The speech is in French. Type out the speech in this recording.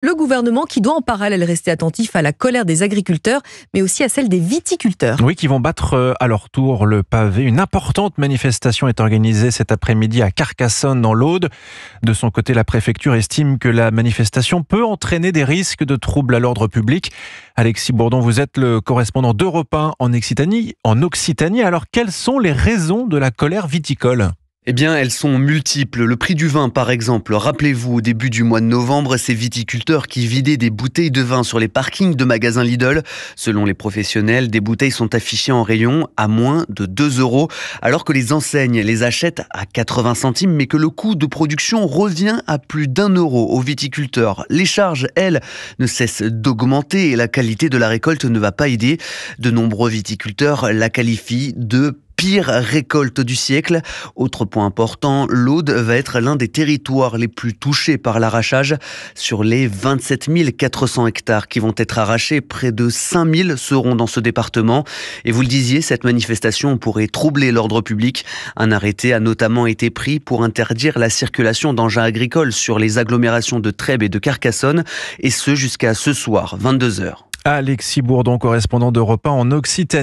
Le gouvernement qui doit en parallèle rester attentif à la colère des agriculteurs, mais aussi à celle des viticulteurs. Oui, qui vont battre à leur tour le pavé. Une importante manifestation est organisée cet après-midi à Carcassonne dans l'Aude. De son côté, la préfecture estime que la manifestation peut entraîner des risques de troubles à l'ordre public. Alexis Bourdon, vous êtes le correspondant d'Europe 1 en Occitanie. Alors, quelles sont les raisons de la colère viticole ? Eh bien, elles sont multiples. Le prix du vin, par exemple. Rappelez-vous, au début du mois de novembre, ces viticulteurs qui vidaient des bouteilles de vin sur les parkings de magasins Lidl. Selon les professionnels, des bouteilles sont affichées en rayon à moins de 2 €, alors que les enseignes les achètent à 80 centimes, mais que le coût de production revient à plus d'1 € aux viticulteurs. Les charges, elles, ne cessent d'augmenter et la qualité de la récolte ne va pas aider. De nombreux viticulteurs la qualifient de pire récolte du siècle. Autre point important, l'Aude va être l'un des territoires les plus touchés par l'arrachage. Sur les 27 400 hectares qui vont être arrachés, près de 5 000 seront dans ce département. Et vous le disiez, cette manifestation pourrait troubler l'ordre public. Un arrêté a notamment été pris pour interdire la circulation d'engins agricoles sur les agglomérations de Trèbes et de Carcassonne, et ce jusqu'à ce soir, 22 h. Alexis Bourdon, correspondant d'Europe 1 en Occitanie.